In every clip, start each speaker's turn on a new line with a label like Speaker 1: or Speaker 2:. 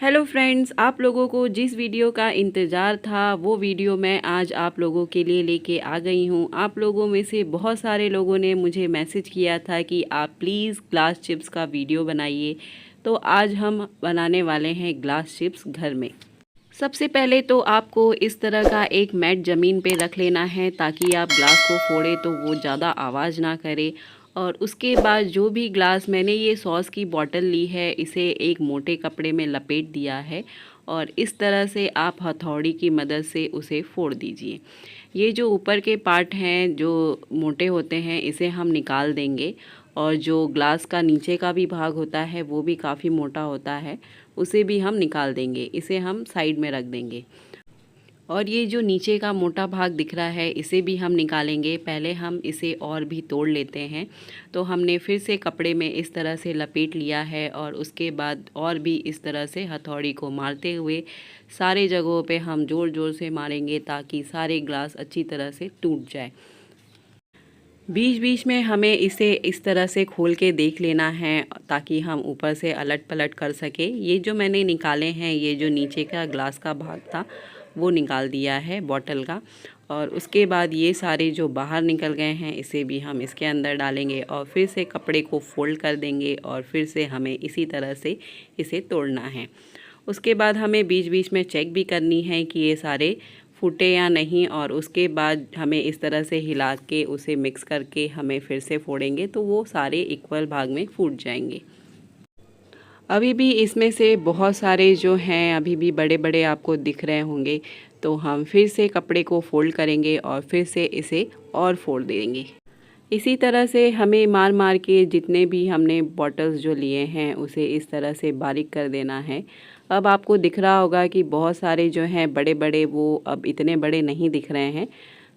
Speaker 1: Hello friends, आप लोगों को जिस वीडियो का इंतज़ार था वो वीडियो मैं आज आप लोगों के लिए लेके आ गई हूँ। आप लोगों में से बहुत सारे लोगों ने मुझे मैसेज किया था कि आप प्लीज़ ग्लास चिप्स का वीडियो बनाइए। तो आज हम बनाने वाले हैं ग्लास चिप्स घर में। सबसे पहले तो आपको इस तरह का एक मैट ज़मीन पे रख लेना है ताकि आप ग्लास को फोड़े तो वो ज़्यादा आवाज़ ना करे। और उसके बाद जो भी ग्लास मैंने ये सॉस की बॉटल ली है, इसे एक मोटे कपड़े में लपेट दिया है और इस तरह से आप हथौड़ी की मदद से उसे फोड़ दीजिए। ये जो ऊपर के पार्ट हैं जो मोटे होते हैं, इसे हम निकाल देंगे और जो ग्लास का नीचे का भी भाग होता है वो भी काफ़ी मोटा होता है, उसे भी हम निकाल देंगे। इसे हम साइड में रख देंगे। और ये जो नीचे का मोटा भाग दिख रहा है, इसे भी हम निकालेंगे। पहले हम इसे और भी तोड़ लेते हैं। तो हमने फिर से कपड़े में इस तरह से लपेट लिया है और उसके बाद और भी इस तरह से हथौड़ी को मारते हुए सारे जगहों पे हम ज़ोर ज़ोर से मारेंगे ताकि सारे ग्लास अच्छी तरह से टूट जाए। बीच बीच में हमें इसे इस तरह से खोल के देख लेना है ताकि हम ऊपर से अलट पलट कर सके। ये जो मैंने निकाले हैं, ये जो नीचे का ग्लास का भाग था वो निकाल दिया है बॉटल का। और उसके बाद ये सारे जो बाहर निकल गए हैं, इसे भी हम इसके अंदर डालेंगे और फिर से कपड़े को फोल्ड कर देंगे और फिर से हमें इसी तरह से इसे तोड़ना है। उसके बाद हमें बीच बीच में चेक भी करनी है कि ये सारे फूटे या नहीं, और उसके बाद हमें इस तरह से हिला के उसे मिक्स करके हमें फिर से फोड़ेंगे तो वो सारे इक्वल भाग में फूट जाएंगे। अभी भी इसमें से बहुत सारे जो हैं अभी भी बड़े बड़े आपको दिख रहे होंगे, तो हम फिर से कपड़े को फोल्ड करेंगे और फिर से इसे और फोड़ देंगे। इसी तरह से हमें मार मार के जितने भी हमने बॉटल्स जो लिए हैं उसे इस तरह से बारीक कर देना है। अब आपको दिख रहा होगा कि बहुत सारे जो हैं बड़े बड़े वो अब इतने बड़े नहीं दिख रहे हैं।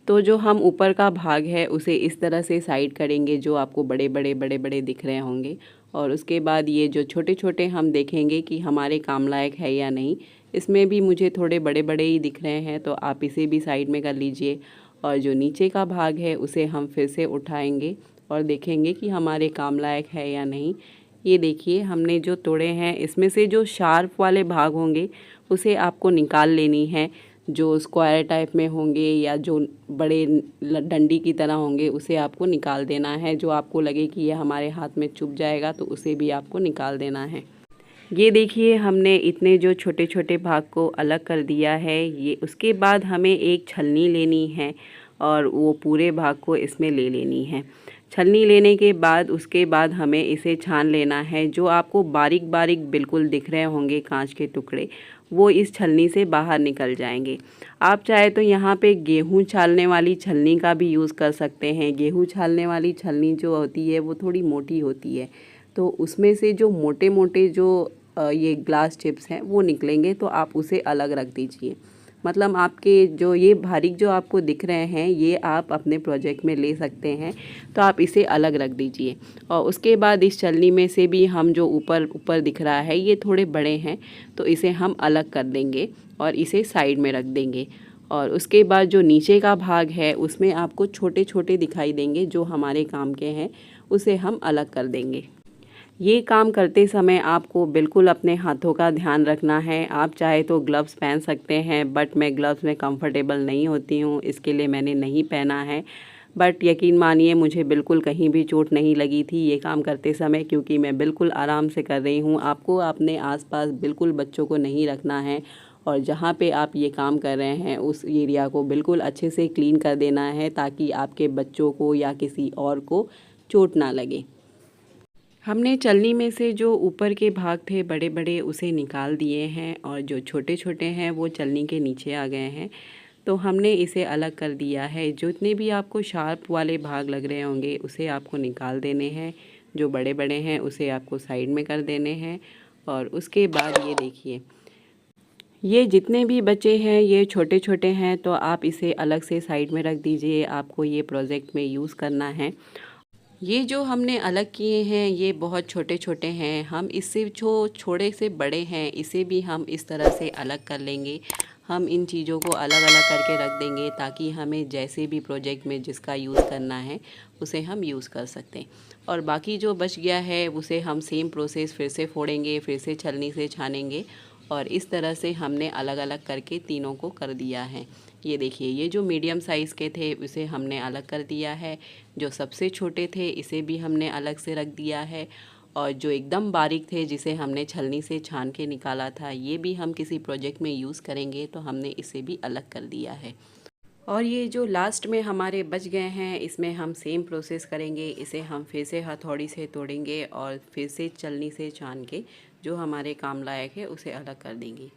Speaker 1: तो जो हम ऊपर का भाग है उसे इस तरह से साइड करेंगे जो आपको बड़े बड़े दिख रहे होंगे। और उसके बाद ये जो छोटे छोटे हम देखेंगे कि हमारे काम लायक है या नहीं। इसमें भी मुझे थोड़े बड़े बड़े ही दिख रहे हैं, तो आप इसे भी साइड में कर लीजिए। और जो नीचे का भाग है उसे हम फिर से उठाएंगे और देखेंगे कि हमारे काम लायक है या नहीं। ये देखिए, हमने जो तोड़े हैं इसमें से जो शार्प वाले भाग होंगे उसे आपको निकाल लेनी है। जो स्क्वायर टाइप में होंगे या जो बड़े डंडी की तरह होंगे उसे आपको निकाल देना है। जो आपको लगे कि ये हमारे हाथ में चुभ जाएगा तो उसे भी आपको निकाल देना है। ये देखिए, हमने इतने जो छोटे छोटे भाग को अलग कर दिया है। ये उसके बाद हमें एक छलनी लेनी है और वो पूरे भाग को इसमें ले लेनी है। छलनी लेने के बाद उसके बाद हमें इसे छान लेना है। जो आपको बारीक बारीक बिल्कुल दिख रहे होंगे कांच के टुकड़े, वो इस छलनी से बाहर निकल जाएंगे। आप चाहे तो यहाँ पे गेहूँ छालने वाली छलनी का भी यूज़ कर सकते हैं। गेहूँ छालने वाली छलनी जो होती है वो थोड़ी मोटी होती है, तो उसमें से जो मोटे मोटे जो ये ग्लास चिप्स हैं वो निकलेंगे, तो आप उसे अलग रख दीजिए। मतलब आपके जो ये बारीक जो आपको दिख रहे हैं ये आप अपने प्रोजेक्ट में ले सकते हैं, तो आप इसे अलग रख दीजिए। और उसके बाद इस छलनी में से भी हम जो ऊपर ऊपर दिख रहा है ये थोड़े बड़े हैं, तो इसे हम अलग कर देंगे और इसे साइड में रख देंगे। और उसके बाद जो नीचे का भाग है उसमें आपको छोटे छोटे दिखाई देंगे जो हमारे काम के हैं, उसे हम अलग कर देंगे। ये काम करते समय आपको बिल्कुल अपने हाथों का ध्यान रखना है। आप चाहे तो ग्लव्स पहन सकते हैं, बट मैं ग्लव्स में कंफर्टेबल नहीं होती हूँ, इसके लिए मैंने नहीं पहना है। बट यकीन मानिए, मुझे बिल्कुल कहीं भी चोट नहीं लगी थी ये काम करते समय, क्योंकि मैं बिल्कुल आराम से कर रही हूँ। आपको अपने आसपास बिल्कुल बच्चों को नहीं रखना है और जहाँ पे आप ये काम कर रहे हैं उस एरिया को बिल्कुल अच्छे से क्लीन कर देना है ताकि आपके बच्चों को या किसी और को चोट ना लगे। हमने छलनी में से जो ऊपर के भाग थे बड़े बड़े उसे निकाल दिए हैं और जो छोटे छोटे हैं वो छलनी के नीचे आ गए हैं, तो हमने इसे अलग कर दिया है। जितने भी आपको शार्प वाले भाग लग रहे होंगे उसे आपको निकाल देने हैं, जो बड़े बड़े हैं उसे आपको साइड में कर देने हैं। और उसके बाद ये देखिए, ये जितने भी बचे हैं ये छोटे छोटे हैं, तो आप इसे अलग से साइड में रख दीजिए। आपको ये प्रोजेक्ट में यूज़ करना है। ये जो हमने अलग किए हैं ये बहुत छोटे छोटे हैं, हम इससे जो छोटे से बड़े हैं इसे भी हम इस तरह से अलग कर लेंगे। हम इन चीज़ों को अलग अलग करके रख देंगे ताकि हमें जैसे भी प्रोजेक्ट में जिसका यूज़ करना है उसे हम यूज़ कर सकते हैं। और बाकी जो बच गया है उसे हम सेम प्रोसेस फिर से फोड़ेंगे, फिर से छलनी से छानेंगे और इस तरह से हमने अलग अलग करके तीनों को कर दिया है। ये देखिए, ये जो मीडियम साइज़ के थे उसे हमने अलग कर दिया है, जो सबसे छोटे थे इसे भी हमने अलग से रख दिया है, और जो एकदम बारीक थे जिसे हमने छलनी से छान के निकाला था ये भी हम किसी प्रोजेक्ट में यूज़ करेंगे, तो हमने इसे भी अलग कर दिया है। और ये जो लास्ट में हमारे बच गए हैं इसमें हम सेम प्रोसेस करेंगे। इसे हम फिर से हथौड़ी से तोड़ेंगे और फिर से छलनी से छान के जो हमारे काम लायक है उसे अलग कर देंगे।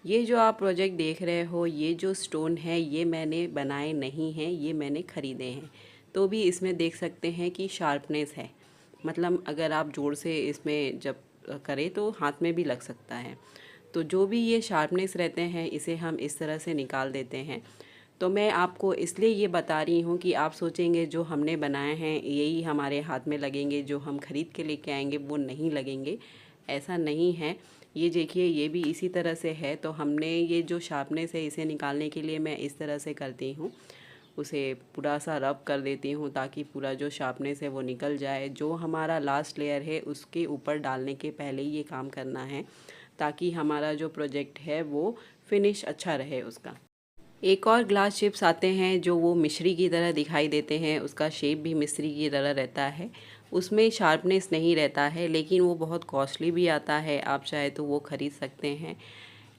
Speaker 1: ये जो आप प्रोजेक्ट देख रहे हो, ये जो स्टोन है ये मैंने बनाए नहीं हैं, ये मैंने ख़रीदे हैं। तो भी इसमें देख सकते हैं कि शार्पनेस है, मतलब अगर आप जोर से इसमें जब करें तो हाथ में भी लग सकता है। तो जो भी ये शार्पनेस रहते हैं इसे हम इस तरह से निकाल देते हैं। तो मैं आपको इसलिए ये बता रही हूँ कि आप सोचेंगे जो हमने बनाए हैं यही हमारे हाथ में लगेंगे, जो हम ख़रीद के लेके आएंगे वो नहीं लगेंगे। ऐसा नहीं है। ये देखिए, ये भी इसी तरह से है। तो हमने ये जो शार्पनेस है इसे निकालने के लिए मैं इस तरह से करती हूँ, उसे पूरा सा रब कर देती हूँ ताकि पूरा जो शार्पनेस है वो निकल जाए। जो हमारा लास्ट लेयर है उसके ऊपर डालने के पहले ही ये काम करना है ताकि हमारा जो प्रोजेक्ट है वो फिनिश अच्छा रहे उसका। एक और ग्लास चिप्स आते हैं जो वो मिश्री की तरह दिखाई देते हैं, उसका शेप भी मिश्री की तरह रहता है, उसमें शार्पनेस नहीं रहता है, लेकिन वो बहुत कॉस्टली भी आता है। आप चाहे तो वो ख़रीद सकते हैं।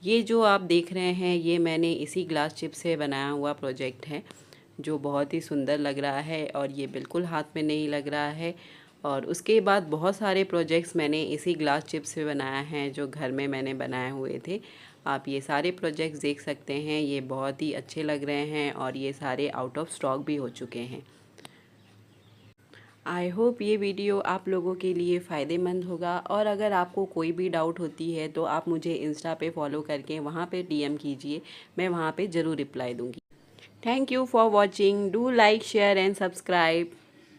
Speaker 1: ये जो आप देख रहे हैं ये मैंने इसी ग्लास चिप से बनाया हुआ प्रोजेक्ट है, जो बहुत ही सुंदर लग रहा है और ये बिल्कुल हाथ में नहीं लग रहा है। और उसके बाद बहुत सारे प्रोजेक्ट्स मैंने इसी ग्लास चिप से बनाया हैं जो घर में मैंने बनाए हुए थे। आप ये सारे प्रोजेक्ट्स देख सकते हैं, ये बहुत ही अच्छे लग रहे हैं और ये सारे आउट ऑफ स्टॉक भी हो चुके हैं। आई होप ये वीडियो आप लोगों के लिए फ़ायदेमंद होगा, और अगर आपको कोई भी डाउट होती है तो आप मुझे इंस्टा पे फॉलो करके वहाँ पे डीएम कीजिए, मैं वहाँ पे ज़रूर रिप्लाई दूँगी। Thank you for watching, do like share and subscribe.